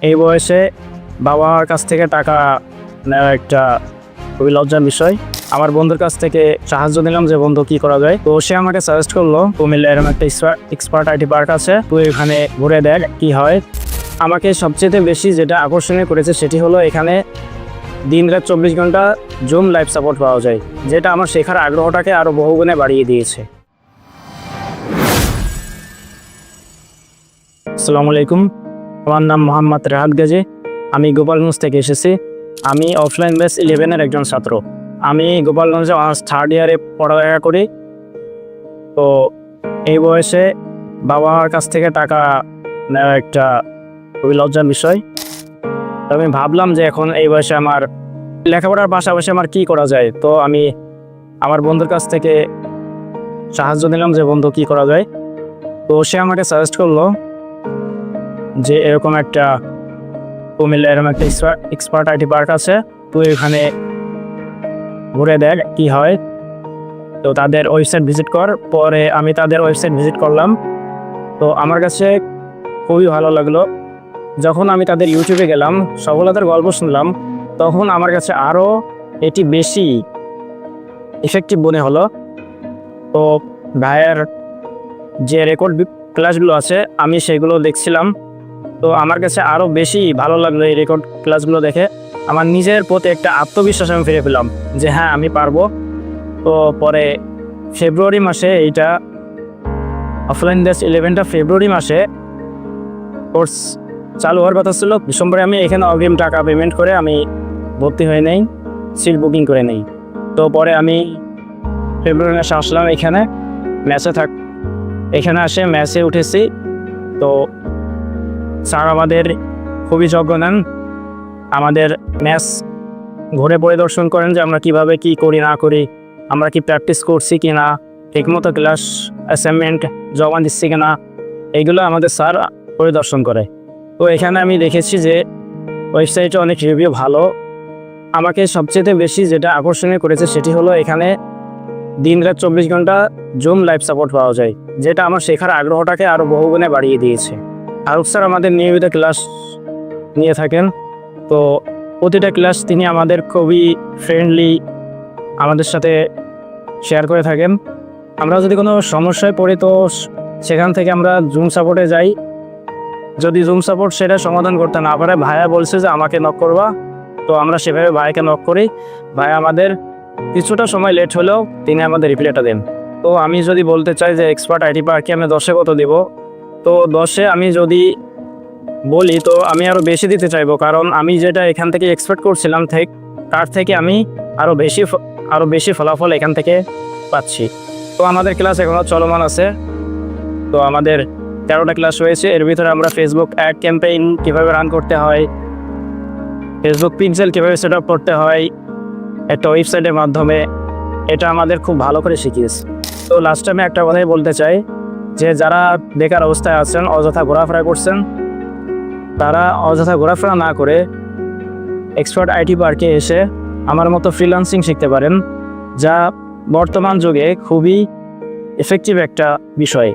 এই বয়সে বাবার কাছ থেকে টাকা নেওয়া একটা খুবই লজ্জার বিষয়। আমার বন্ধুর কাছ থেকে সাহায্য নিলাম যে বন্ধু কি করা যায়। তো সে আমাকে সাজেস্ট করলো কুমিল্লা এরকম একটা এক্সপার্ট আইটি পার্ক আছে, তুই এখানে ঘুরে দেখ কি হয়। আমাকে সবচেয়ে বেশি যেটা আকর্ষণীয় করেছে সেটি হলো এখানে দিন-রাত 24 ঘন্টা জুম লাইভ সাপোর্ট পাওয়া যায়, যেটা আমার শেখার আগ্রহটাকে আরও বহুগুণে বাড়িয়ে দিয়েছে। আসসালামু আলাইকুম, আমার নাম মোহাম্মদ রাহাত গাজী। আমি গোপালগঞ্জ থেকে এসেছি। আমি অফলাইন ব্যাচ 11-এর একজন ছাত্র। আমি গোপালগঞ্জে অনার্স থার্ড ইয়ারে পড়ালেখা করি। তো এই বয়সে বাবার কাছ থেকে টাকা নেওয়া একটা খুবই লজ্জার বিষয়। তো আমি ভাবলাম যে এখন এই বয়সে আমার লেখাপড়ার পাশাপাশি আমার কী করা যায়। তো আমি আমার বন্ধুর কাছ থেকে সাহায্য নিলাম যে বন্ধু কী করা যায়। তো সে আমাকে সাজেস্ট করলো যে এরকম একটা কুমিল্লা এরকম একটা এক্সপার্ট আইটি পার্ক আছে, তুই এখানে ঘুরে দেখ কি হয়। তো তাদের ওয়েবসাইট ভিজিট কর। পরে আমি তাদের ওয়েবসাইট ভিজিট করলাম। তো আমার কাছে খুবই ভালো লাগলো। যখন আমি তাদের ইউটিউবে গেলাম, সফলতার গল্প শুনলাম, তখন আমার কাছে আরও এটি বেশি ইফেক্টিভ মনে হলো। তো ভাইয়ের যে রেকর্ড ক্লাসগুলো আছে আমি সেগুলো দেখছিলাম। তো আমার কাছে আরও বেশি ভালো লাগলো এই রেকর্ড ক্লাসগুলো দেখে। আমার নিজের প্রতি একটা আত্মবিশ্বাস আমি ফিরে পেলাম যে হ্যাঁ আমি পারবো। তো পরে ফেব্রুয়ারি মাসে এইটা অফলাইন ব্যাচ 11টা ফেব্রুয়ারি মাসে কোর্স চালু হওয়ার কথা ছিল। ডিসেম্বরে আমি এখানে অগ্রিম টাকা পেমেন্ট করে আমি ভর্তি হয়ে নেই, সিট বুকিং করে নেই। তো পরে আমি ফেব্রুয়ারি মাসে আসলাম এখানে এখানে আসে ম্যাচে উঠেছি। তো স্যার আমাদের খুবই যজ্ঞ নেন, আমাদের ম্যাচ ঘুরে পরিদর্শন করেন যে আমরা কিভাবে কি করি না করি, আমরা কি প্র্যাকটিস করছি কি না, ঠিকমতো ক্লাস অ্যাসাইনমেন্ট জমা দিচ্ছি কি না, এইগুলো আমাদের স্যার পরিদর্শন করে। তো এখানে আমি দেখেছি যে ওয়েবসাইটে অনেক রিভিউ ভালো। আমাকে সবচেয়ে বেশি যেটা আকর্ষণীয় করেছে সেটি হলো এখানে দিন-রাত 24 ঘন্টা জুম লাইভ সাপোর্ট পাওয়া যায়, যেটা আমার শেখার আগ্রহটাকে আরও বহুগুণে বাড়িয়ে দিয়েছে। আরুফ স্যার আমাদের নিয়মিত ক্লাস নিয়ে থাকেন। তো প্রতিটা ক্লাস তিনি আমাদের খুবই ফ্রেন্ডলি আমাদের সাথে শেয়ার করে থাকেন। আমরা যদি কোনো সমস্যায় পড়ি তো সেখান থেকে আমরা জুম সাপোর্টে যাই। যদি জুম সাপোর্ট সেটা সমাধান করতে না পারে, ভাইয়া বলছে যে আমাকে নক করবা, তো আমরা সেভাবে ভাইকে নক করি। ভাই আমাদের কিছুটা সময় লেট হলেও তিনি আমাদের রিপ্লাইটা দেন। তো আমি যদি বলতে চাই যে এক্সপার্ট আইটি পার্কে আমি 10-এ কত দেব, তো 10-এ আমি যদি বলি তো আমি আরও বেশি দিতে চাইবো, কারণ আমি যেটা এখান থেকে এক্সপেক্ট করছিলাম তার থেকে আমি আরও বেশি ফলাফল এখান থেকে পাচ্ছি। তো আমাদের ক্লাস এখনও চলমান আছে। তো আমাদের 13টা ক্লাস রয়েছে। এর ভিতরে আমরা ফেসবুক অ্যাড ক্যাম্পেইন কীভাবে রান করতে হয়, ফেসবুক পিক্সেল কীভাবে সেট আপ করতে হয় একটা ওয়েবসাইটের মাধ্যমে, এটা আমাদের খুব ভালো করে শিখিয়েছে। তো লাস্টে আমি একটা কথাই বলতে চাই যে যারা বেকার অবস্থায় আছেন, অযথা ঘোরাফেরা করছেন, তারা অযথা ঘোরাফেরা না করে এক্সপার্ট আইটি পার্কে এসে আমার মতো ফ্রিল্যান্সিং শিখতে পারেন, যা বর্তমান যুগে খুবই এফেক্টিভ একটা বিষয়।